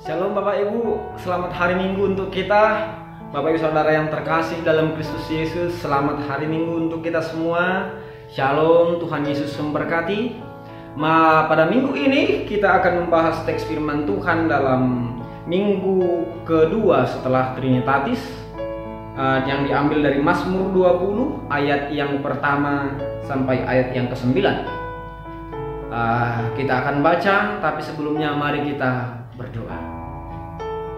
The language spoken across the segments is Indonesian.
Shalom Bapak Ibu, selamat hari Minggu untuk kita. Bapak Ibu Saudara yang terkasih dalam Kristus Yesus, selamat hari Minggu untuk kita semua. Shalom, Tuhan Yesus memberkati. Pada minggu ini kita akan membahas teks firman Tuhan dalam minggu kedua setelah Trinitatis, yang diambil dari Mazmur 20 ayat yang pertama sampai ayat yang ke-9. Kita akan baca, tapi sebelumnya mari kita berdoa.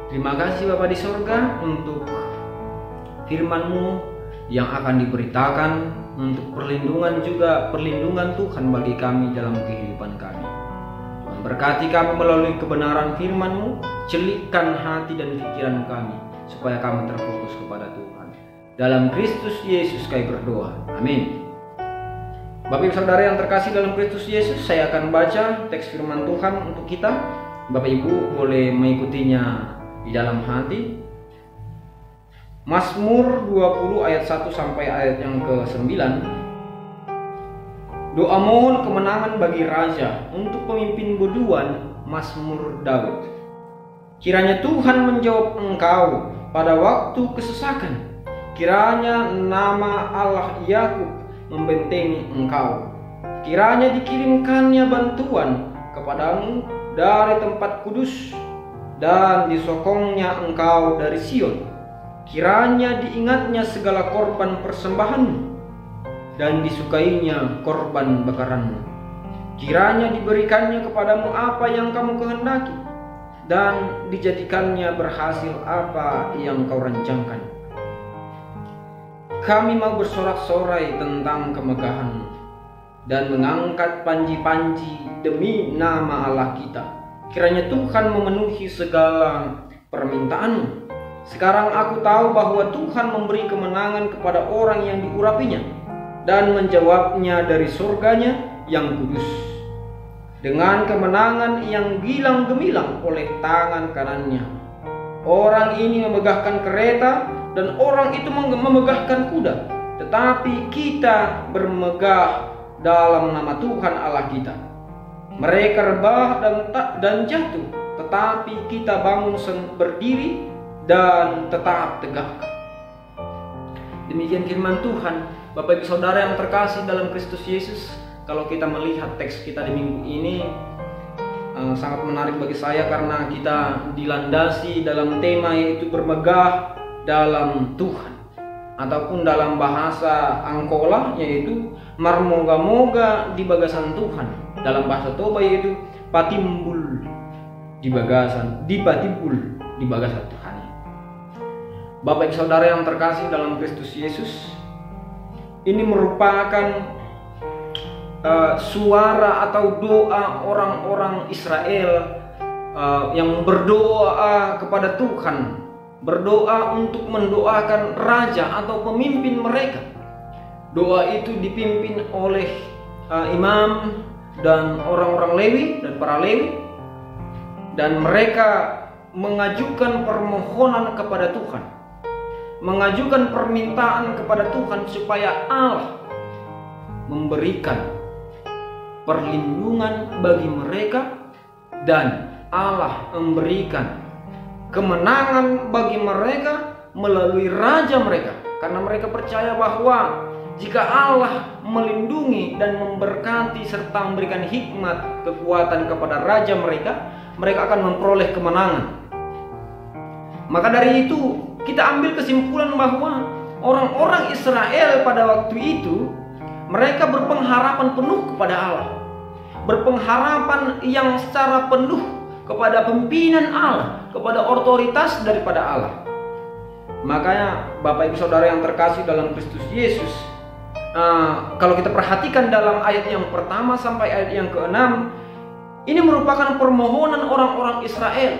Terima kasih Bapa di surga untuk firman-Mu yang akan diberitakan, untuk perlindungan Tuhan bagi kami dalam kehidupan kami. Tuhan berkati kami melalui kebenaran firman-Mu, celikkan hati dan pikiran kami supaya kami terfokus kepada Tuhan. Dalam Kristus Yesus kami berdoa. Amin. Bapak Ibu Saudara yang terkasih dalam Kristus Yesus, saya akan baca teks firman Tuhan untuk kita. Bapak Ibu boleh mengikutinya di dalam hati. Mazmur 20 ayat 1 sampai ayat yang ke-9. Doa mohon kemenangan bagi raja, untuk pemimpin biduan, Mazmur Daud. Kiranya Tuhan menjawab engkau pada waktu kesesakan. Kiranya nama Allah Yakub membentengi engkau. Kiranya dikirimkannya bantuan kepadamu dari tempat kudus, dan disokongnya engkau dari Sion. Kiranya diingatnya segala korban persembahanmu, dan disukainya korban bakaranmu. Kiranya diberikannya kepadamu apa yang kamu kehendaki, dan dijadikannya berhasil apa yang kau rancangkan. Kami mau bersorak-sorai tentang kemegahan-Mu, dan mengangkat panji-panji demi nama Allah kita. Kiranya Tuhan memenuhi segala permintaan-Mu. Sekarang aku tahu bahwa Tuhan memberi kemenangan kepada orang yang diurapinya, dan menjawabnya dari surganya yang kudus. Dengan kemenangan yang gilang gemilang oleh tangan kanannya. Orang ini memegahkan kereta, dan orang itu memegahkan kuda. Tetapi kita bermegah dalam nama Tuhan Allah kita. Mereka rebah dan jatuh, tetapi kita bangun berdiri dan tetap tegak. Demikian firman Tuhan. Bapak Ibu Saudara yang terkasih dalam Kristus Yesus, kalau kita melihat teks kita di minggu ini sangat menarik bagi saya, karena kita dilandasi dalam tema yaitu bermegah dalam Tuhan, ataupun dalam bahasa Angkola yaitu marmoga-moga di bagasan Tuhan. Dalam bahasa Toba yaitu patimbul di bagasan Tuhan. Bapak Ibu Saudara yang terkasih dalam Kristus Yesus, ini merupakan suara atau doa orang-orang Israel yang berdoa kepada Tuhan, berdoa untuk mendoakan raja atau pemimpin mereka. Doa itu dipimpin oleh imam dan orang-orang Lewi dan para Lewi, dan mereka mengajukan permohonan kepada Tuhan, mengajukan permintaan kepada Tuhan supaya Allah memberikan perlindungan bagi mereka, dan Allah memberikan kemenangan bagi mereka melalui raja mereka, karena mereka percaya bahwa jika Allah melindungi dan memberkati serta memberikan hikmat kekuatan kepada raja mereka, mereka akan memperoleh kemenangan. Maka dari itu kita ambil kesimpulan bahwa orang-orang Israel pada waktu itu, mereka berpengharapan penuh kepada Allah, berpengharapan yang secara penuh kepada pimpinan Allah, kepada otoritas daripada Allah. Makanya Bapak Ibu Saudara yang terkasih dalam Kristus Yesus, kalau kita perhatikan dalam ayat yang pertama sampai ayat yang ke-6, ini merupakan permohonan orang-orang Israel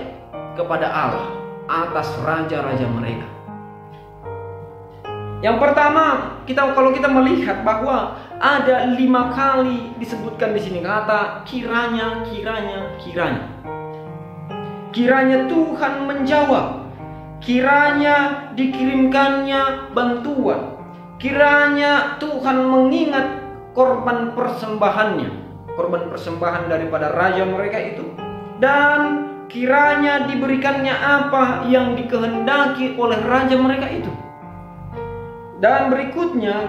kepada Allah atas raja-raja mereka. Yang pertama, kalau kita melihat bahwa ada 5 kali disebutkan di sini kata kiranya. Kiranya Tuhan menjawab, kiranya dikirimkannya bantuan, kiranya Tuhan mengingat korban persembahan daripada raja mereka itu, dan kiranya diberikannya apa yang dikehendaki oleh raja mereka itu. Dan berikutnya,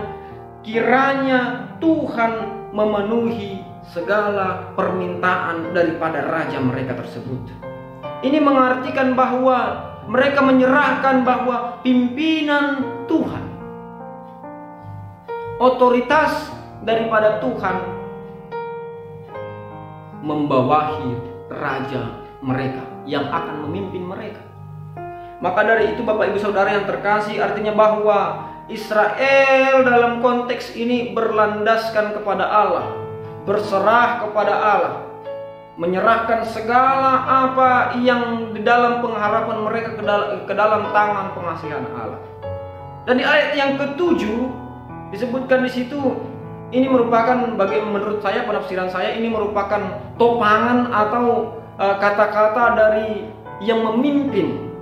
kiranya Tuhan memenuhi segala permintaan daripada raja mereka tersebut. Ini mengartikan bahwa mereka menyerahkan bahwa pimpinan Tuhan, otoritas daripada Tuhan membawahi raja mereka yang akan memimpin mereka. Maka dari itu Bapak Ibu Saudara yang terkasih, artinya bahwa Israel dalam konteks ini berlandaskan kepada Allah, berserah kepada Allah, menyerahkan segala apa yang di dalam pengharapan mereka ke dalam tangan pengasihan Allah. Dan di ayat yang ke-7 disebutkan di situ, ini merupakan menurut saya, penafsiran saya, ini merupakan topangan atau kata-kata dari yang memimpin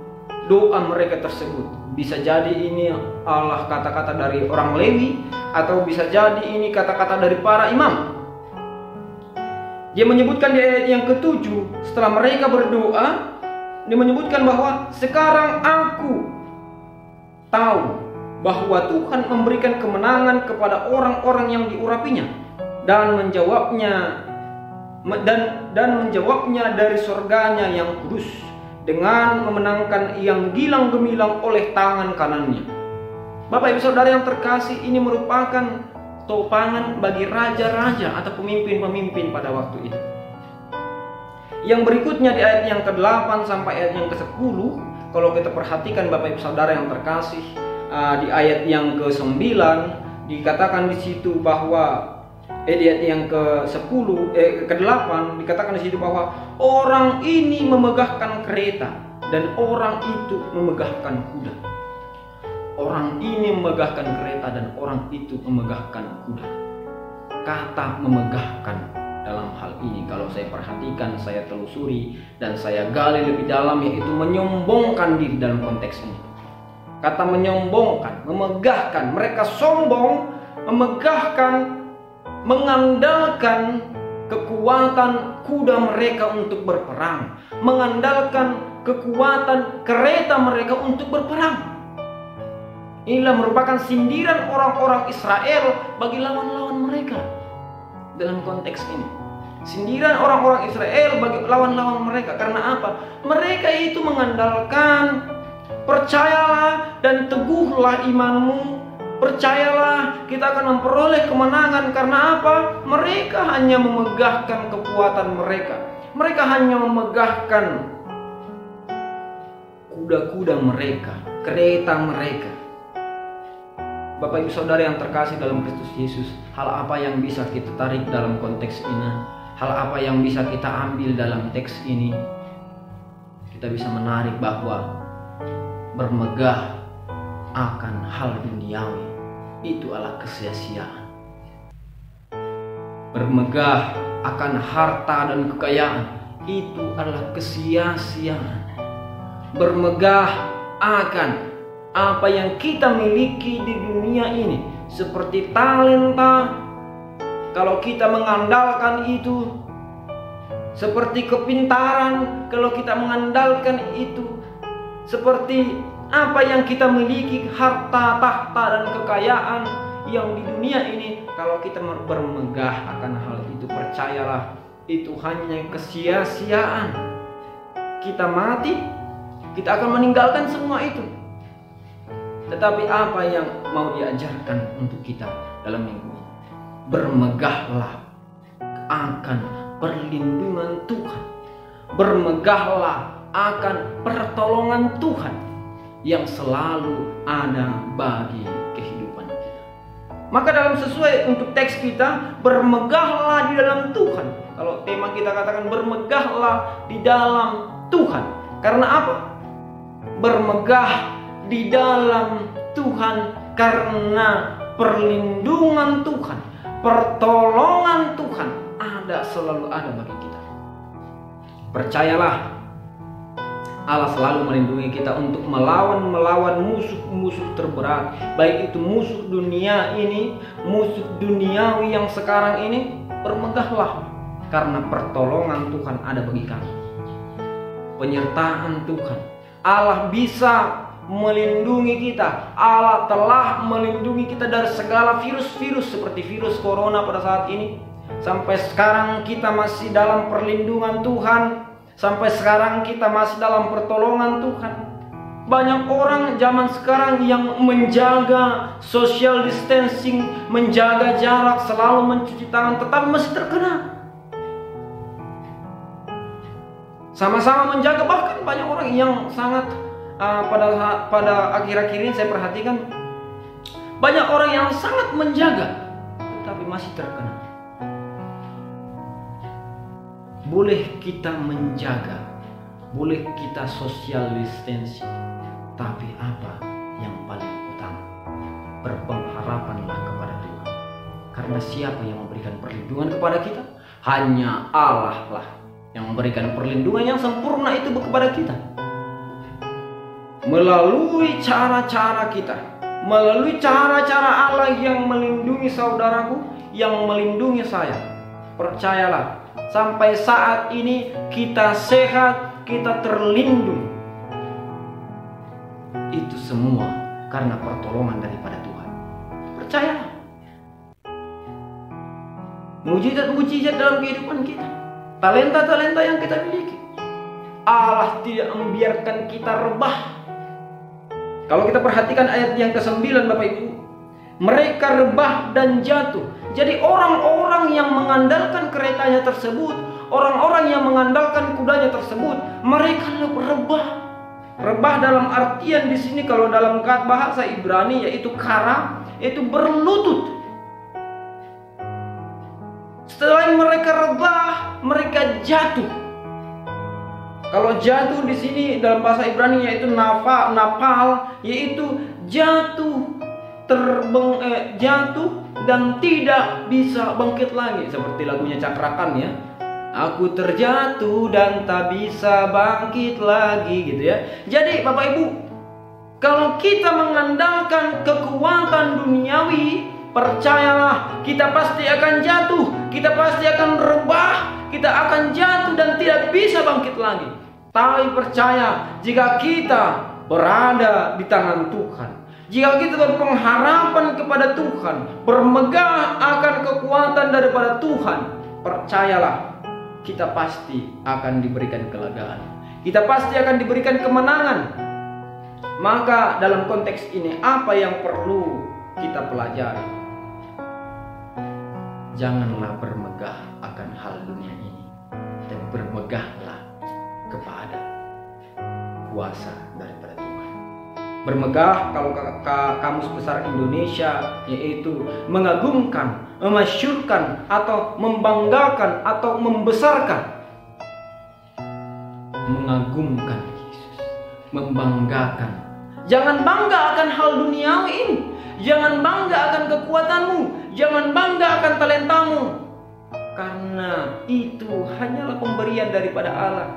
doa mereka tersebut. Bisa jadi ini Allah kata-kata dari orang Lewi, atau bisa jadi ini kata-kata dari para imam. Dia menyebutkan di ayat yang ke-7, setelah mereka berdoa, dia menyebutkan bahwa sekarang aku tahu bahwa Tuhan memberikan kemenangan kepada orang-orang yang diurapinya, dan menjawabnya dari surganya yang kudus, dengan memenangkan yang gilang gemilang oleh tangan kanannya. Bapak Ibu Saudara yang terkasih, ini merupakan topangan bagi raja-raja atau pemimpin-pemimpin pada waktu itu. Yang berikutnya di ayat yang ke-8 sampai ayat yang ke-10, kalau kita perhatikan Bapak Ibu Saudara yang terkasih, di ayat yang ke-9 dikatakan di situ bahwa di ayat yang ke-8 dikatakan di situ bahwa orang ini memegahkan kereta dan orang itu memegahkan kuda. Orang ini memegahkan kereta dan orang itu memegahkan kuda. Kata memegahkan dalam hal ini, kalau saya perhatikan, saya telusuri dan saya gali lebih dalam, yaitu menyombongkan diri dalam konteks ini. Kata menyombongkan, memegahkan, mereka sombong, memegahkan, mengandalkan kekuatan kuda mereka untuk berperang, mengandalkan kekuatan kereta mereka untuk berperang. Inilah merupakan sindiran orang-orang Israel bagi lawan-lawan mereka dalam konteks ini. Sindiran orang-orang Israel bagi lawan-lawan mereka. Karena apa? Mereka itu mengandalkan, percayalah dan teguhlah imanmu, percayalah kita akan memperoleh kemenangan. Karena apa? Mereka hanya memegahkan kekuatan mereka. Mereka hanya memegahkan kuda-kuda mereka, kereta mereka. Bapak Ibu Saudara yang terkasih dalam Kristus Yesus, hal apa yang bisa kita tarik dalam konteks ini? Hal apa yang bisa kita ambil dalam teks ini? Kita bisa menarik bahwa bermegah akan hal duniawi itu adalah kesia-siaan. Bermegah akan harta dan kekayaan itu adalah kesia-siaan. Bermegah akan apa yang kita miliki di dunia ini, seperti talenta, kalau kita mengandalkan itu, seperti kepintaran, kalau kita mengandalkan itu, seperti apa yang kita miliki, harta, tahta, dan kekayaan yang di dunia ini, kalau kita bermegah akan hal itu, percayalah, itu hanya kesia-siaan. Kita mati, kita akan meninggalkan semua itu. Tetapi apa yang mau diajarkan untuk kita dalam minggu ini? Bermegahlah akan perlindungan Tuhan. Bermegahlah akan pertolongan Tuhan yang selalu ada bagi kehidupan kita. Maka dalam sesuai untuk teks kita, bermegahlah di dalam Tuhan. Kalau tema kita katakan bermegahlah di dalam Tuhan. Karena apa? Bermegah di dalam Tuhan karena perlindungan Tuhan, pertolongan Tuhan selalu ada bagi kita. Percayalah, Allah selalu melindungi kita untuk melawan musuh-musuh terberat, baik itu musuh dunia ini, musuh duniawi yang sekarang ini. Bermegahlah karena pertolongan Tuhan ada bagi kami. penyertaan Tuhan. Allah bisa melindungi kita. Allah telah melindungi kita dari segala virus-virus seperti virus corona pada saat ini. Sampai sekarang kita masih dalam perlindungan Tuhan. Sampai sekarang kita masih dalam pertolongan Tuhan. Banyak orang zaman sekarang yang menjaga social distancing, menjaga jarak, selalu mencuci tangan, tetapi masih terkena. Sama-sama menjaga, bahkan banyak orang yang sangat pada akhir-akhir ini saya perhatikan banyak orang yang sangat menjaga tetapi masih terkena. Boleh kita menjaga, boleh kita social distancing, tapi apa yang paling utama? Berpengharapanlah kepada Tuhan. Karena siapa yang memberikan perlindungan kepada kita? Hanya Allah lah yang memberikan perlindungan yang sempurna itu kepada kita. Melalui cara-cara kita, melalui cara-cara Allah yang melindungi saudaraku, yang melindungi saya. Percayalah, sampai saat ini kita sehat, kita terlindung. Itu semua karena pertolongan daripada Tuhan. Percayalah. Mujizat-mujizat dalam kehidupan kita, talenta-talenta yang kita miliki, Allah tidak membiarkan kita rebah. Kalau kita perhatikan ayat yang ke-9 Bapak Ibu, mereka rebah dan jatuh. Jadi orang-orang yang mengandalkan keretanya tersebut, orang-orang yang mengandalkan kudanya tersebut, mereka rebah. Rebah dalam artian di sini kalau dalam bahasa Ibrani yaitu kara, itu berlutut. Setelah mereka rebah, mereka jatuh. Kalau jatuh di sini dalam bahasa Ibrani yaitu napal, yaitu jatuh, jatuh dan tidak bisa bangkit lagi, seperti lagunya Cakrakan ya. Aku terjatuh dan tak bisa bangkit lagi, gitu ya. Jadi Bapak Ibu, kalau kita mengandalkan kekuatan duniawi, percayalah kita pasti akan jatuh, kita pasti akan rebah, kita akan jatuh dan tidak bisa bangkit lagi. Tapi percaya, jika kita berada di tangan Tuhan, jika kita berpengharapan kepada Tuhan, bermegah akan kekuatan daripada Tuhan, percayalah, kita pasti akan diberikan kelegaan, kita pasti akan diberikan kemenangan. Maka dalam konteks ini, apa yang perlu kita pelajari? Janganlah bermegah akan hal dunia ini, dan bermegahlah kepada kuasa daripada Tuhan. Bermegah kalau kamus besar Indonesia yaitu mengagumkan, memasyurkan, atau membanggakan, atau membesarkan. Mengagumkan Yesus, membanggakan. Jangan bangga akan hal duniawi ini. Jangan bangga akan kekuatanmu, jangan bangga akan talentamu, karena itu hanyalah pemberian daripada Allah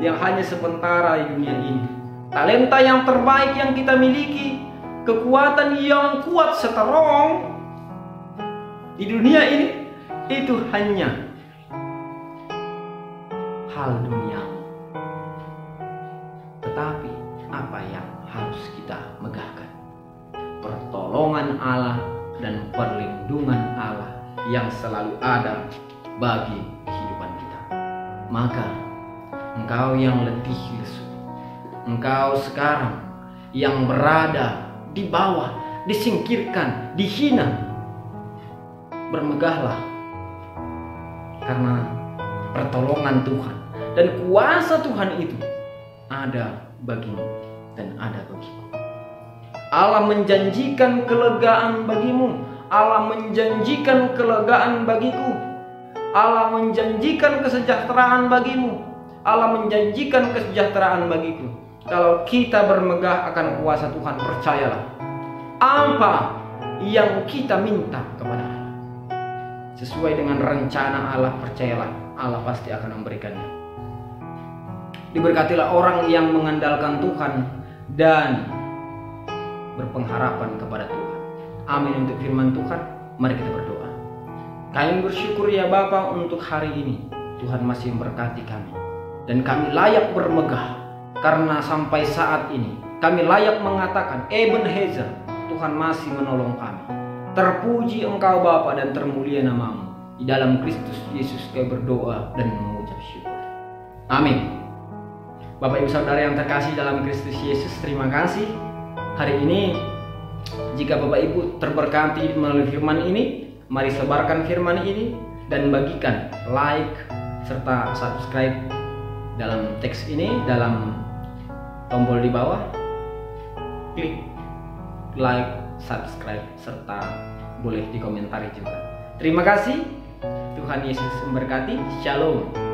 yang hanya sementara di dunia ini. Talenta yang terbaik yang kita miliki, kekuatan yang kuat strong di dunia ini, itu hanya hal duniawi. Tetapi apa yang harus kita megahkan? Pertolongan Allah dan perlindungan Allah yang selalu ada bagi kehidupan kita. Maka engkau yang letih lesu, engkau sekarang yang berada di bawah, disingkirkan, dihina, bermegahlah, karena pertolongan Tuhan dan kuasa Tuhan itu ada bagimu dan ada bagiku. Allah menjanjikan kelegaan bagimu, Allah menjanjikan kelegaan bagiku, Allah menjanjikan kesejahteraan bagimu, Allah menjanjikan kesejahteraan bagiku. Kalau kita bermegah akan kuasa Tuhan, percayalah, apa yang kita minta kepada Allah sesuai dengan rencana Allah, percayalah, Allah pasti akan memberikannya. Diberkatilah orang yang mengandalkan Tuhan dan berpengharapan kepada Tuhan. Amin untuk firman Tuhan. Mari kita berdoa. Kami bersyukur ya Bapa untuk hari ini. Tuhan masih memberkati kami Dan kami layak bermegah karena sampai saat ini kami layak mengatakan Ebenezer, Tuhan masih menolong kami. Terpuji Engkau Bapa dan termulia nama-Mu. Di dalam Kristus Yesus kami berdoa dan mengucap syukur. Amin. Bapak Ibu Saudara yang terkasih dalam Kristus Yesus, terima kasih. Hari ini jika Bapak Ibu terberkati melalui firman ini, mari sebarkan firman ini dan bagikan, like serta subscribe dalam teks ini, dalam tombol di bawah. Klik like, subscribe serta boleh dikomentari juga. Terima kasih. Tuhan Yesus memberkati. Shalom.